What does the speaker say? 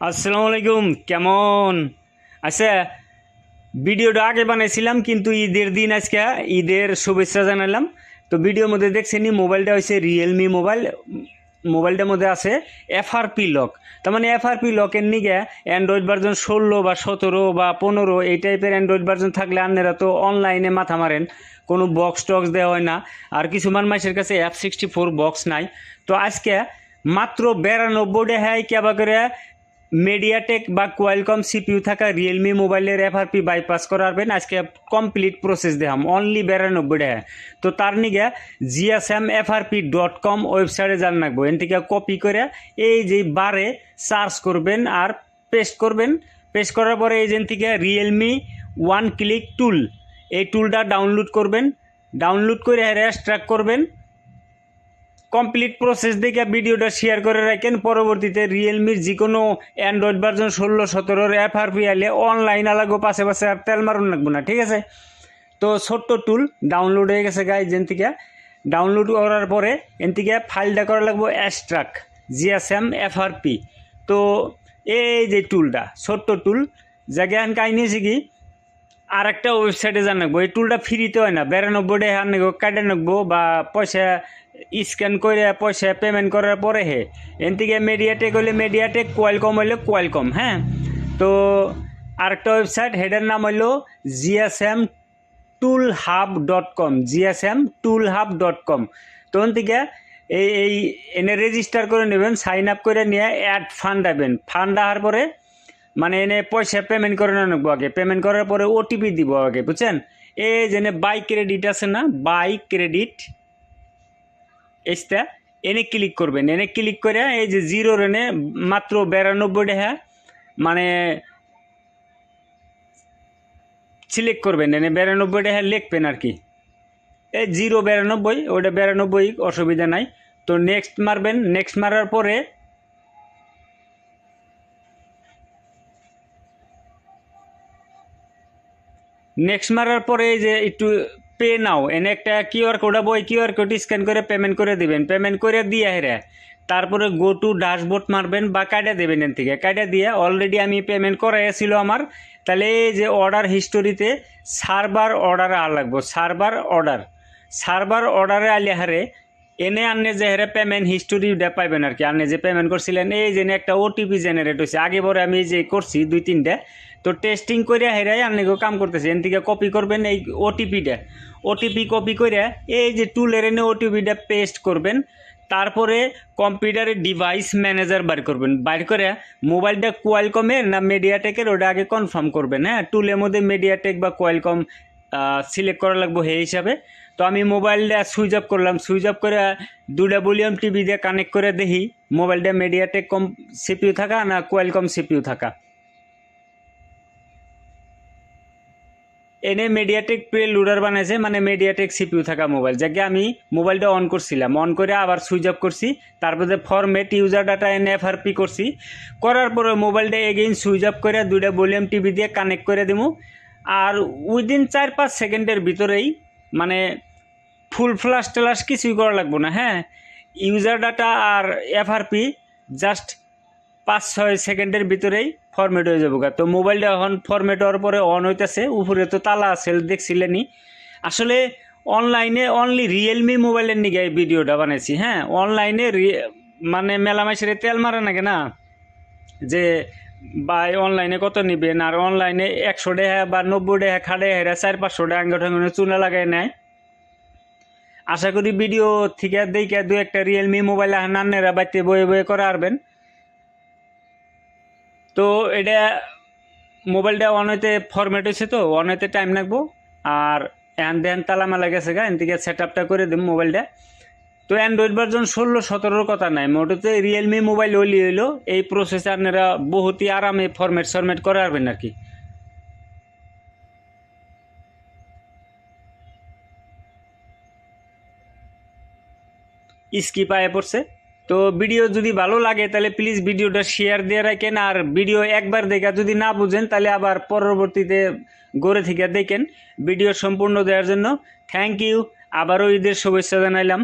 আসসালামু আলাইকুম। কেমন আচ্ছা, ভিডিওটা আগে বানাইছিলাম কিন্তু ঈদের দিন আজকে ঈদের শুভেচ্ছা জানালাম। তো ভিডিওর মধ্যে দেখছেনি মোবাইলটা হচ্ছে রিয়েলমি মোবাইল। মোবাইলটার মধ্যে আছে এফআরপি লক। তার মানে এফআরপি লকের নিগে অ্যান্ড্রয়েড ভার্জন 16 বা 17 বা 15 এই টাইপের অ্যান্ড্রয়েড ভার্জন থাকলে আপনারা তো অনলাইনে মাথা মারেন, কোনো বক্স টক্স দেওয়া হয় না। আর কিছুমান মানুষের কাছে F64 বক্স নাই। তো আজকে মাত্র 92 টাকায় কেবা করে মিডিয়াটেক বা কোয়ালকম সিপিইউ থাকা রিয়েলমি মোবাইলের এফআরপি বাইপাস করাবেন। আজকে কমপ্লিট প্রসেস দেখাম অনলি 92 টাকা। তো তার নিগে GSMFRP.com ওয়েবসাইটে যান রাখবো। এন থেকে কপি করে এই যে বারে সার্চ করবেন আর পেস্ট করবেন। পেস্ট করার পরে এই যে থেকে রিয়েলমি ওয়ান ক্লিক টুল, এই টুলটা ডাউনলোড করবেন। ডাউনলোড করে এক্সট্রাক্ট করবেন। কমপ্লিট প্রসেস দেখে ভিডিওটা শেয়ার করে রাখেন। পরবর্তীতে রিয়েলমির যে কোনো অ্যান্ড্রয়েড ভার্জন 16-17 এফআরপি আলে অনলাইন আলাগো, পাশে পাশে আর তেল মারুন লাগবো না, ঠিক আছে? তো ছোট্ট টুল ডাউনলোড হয়ে গেছে গাইজ। এন থেকে ডাউনলোড করার পরে এন থেকে ফাইলটা করা লাগবো এক্সট্রাক্ট GSMFRP। তো এই যে টুলটা ছোট্ট টুল জায়গায় কাহিনী আছে কি, আর একটা ওয়েবসাইটে জান রাখবো। এই টুলটা ফ্রিতে হয় না, 92 টাকা নেবো, কাটে রাখবো বা পয়সা স্ক্যান করে পয়সা পেমেন্ট করার পরে এন থেকে মিডিয়াটেক হইলে মিডিয়াটেক, কোয়ালকম হইলে কোয়ালকম। হ্যাঁ, তো আরেকটা ওয়েবসাইট হেডের নাম হইলো GSMToolHub.com, GSMToolHub.com। তো ওন থেকে এই এনে রেজিস্টার করে নেবেন, সাইন আপ করে নিয়ে অ্যাড ফান্ড আবেন। ফান্ড আসার পরে মানে এনে পয়সা পেমেন্ট করে নেবো আগে। পেমেন্ট করার পরে ওটিপি দিব আগে, বুঝছেন? এই যেনে বাই ক্রেডিট আছে না, বাই ক্রেডিট এইটা এনে ক্লিক করবেন। এনে ক্লিক করে এই যে জিরোর এনে মাত্র 92 টাকা মানে সিলেক্ট করবেন। এনে 92 টাকা লিখবেন আর কি, এই 092, ওটা 92, অসুবিধা নাই। তো নেক্সট মারবেন। নেক্সট মারার পরে এই যে একটু পে নাও এনে একটা কিউআর কোড হবে, ওই কিউআর কোড স্ক্যান করে পেমেন্ট করে দিবেন। পেমেন্ট করে দিয়ে হেরে তারপরে গো টু ড্যাশবোর্ড মারবেন বা কাটা দেবেন। এন থেকে কাটা দিয়ে অলরেডি আমি পেমেন্ট করাইছিল আমার। তাহলে এই যে অর্ডার হিস্টোরিতে সার্ভার অর্ডারে আর লাগবো, সার্ভার অর্ডারে আলে হারে এনে আনে যে হেরে পেমেন্ট হিস্টোরিটা পাইবেন আর কি। আনে যে পেমেন্ট করছিলেন এই যে একটা ওটিপি জেনারেট হয়েছে আগে পরে আমি যে করছি 2-3টা। তো টেস্টিং করে হেরাই আনেকেও কাম করতেছে। এন থেকে কপি করবেন এই ওটিপি কপি করে এই যে টুলের এনে ওটিপিটা পেস্ট করবেন। তারপরে কম্পিউটারে ডিভাইস ম্যানেজার বাইর করে মোবাইলটা কোয়ালকমের না মিডিয়াটেকের ওটা আগে কনফার্ম করবেন। হ্যাঁ, টুলের মধ্যে মিডিয়াটেক বা কোয়ালকম সিলেক্ট করা লাগবো সেই হিসাবে। তো আমি মোবাইলটা সুইচ অফ করলাম, সুইচ অফ করে 2টা ভলিউম টিভি দিয়ে কানেক্ট করে দেখি মোবাইলটা মিডিয়াটেক সিপিইউ থাকা না কোয়ালকম সিপিইউ থাকা। এনে মিডিয়াটেক প্রে লোডার বানাইছে, মানে মিডিয়াটেক সিপিইউ থাকা মোবাইল। যাকে আমি মোবাইলটা অন করছিলাম, অন করে আবার সুইচ অফ করছি। তারপরে ফরম্যাট ইউজার ডাটা এনে এফআরপি করছি। করার পরে মোবাইলটা এগেইন সুইচ অফ করে 2টা ভলিউম টিভি দিয়ে কানেক্ট করে দেবো। আর উইদিন 4-5 সেকেন্ডের ভিতরেই মানে ফুল ফ্লাশ টেলাশ কিছুই করা লাগবো না। হ্যাঁ, ইউজার ডাটা আর এফআরপি জাস্ট 5-6 সেকেন্ডের ভিতরেই ফরম্যাট হয়ে যাবো। তো মোবাইলটা এখন ফরম্যাট হওয়ার পরে অন হইতেছে। উপরে তো তালা আছে দেখছিলেনি। আসলে অনলাইনে অনলি রিয়েলমি মোবাইলের নিগে এই ভিডিওটা বানাইছি। হ্যাঁ, অনলাইনে মানে মেলামাইশের তেল মারে নাকি না যে ভাই অনলাইনে কত নিবেন, আর অনলাইনে 100 টাকা বা 90 টাকা খাড়ে হেরা 400-500 টাকা আঙ্গঠনে চুনা লাগাই নেয়। আশা করি ভিডিও থেকে দেখে 2-1টা রিয়েলমি মোবাইল নান্নেরা বাইতে বয়ে বয়ে করে আরবেন। তো এটা মোবাইলটা অন হইতে ফরম্যাট হয়েছে, তো অন হইতে টাইম লাগবো। আর এন দেন তালামালা গেছে গা, এন থেকে সেট আপটা করে দেব মোবাইলটা। তো অ্যান্ড্রয়েড ভার্জন 16-17 কথা নাই, মোটতে রিয়েলমি মোবাইল হইলো এই প্রসেসে আপনারা বহুতই আরামে ফরম্যাট করে আরবেন আর কি। স্কিপ আয়ে পড়ছে। তো ভিডিও যদি ভালো লাগে তাহলে প্লিজ ভিডিওটা শেয়ার দিয়ে রাখেন। আর ভিডিও একবার দেখা যদি না বুঝেন তাহলে আবার পরবর্তীতে গড়ে থেকে দেখেন। ভিডিও সম্পূর্ণ দেওয়ার জন্য থ্যাংক ইউ। আবারও ঈদের শুভেচ্ছা জানাইলাম।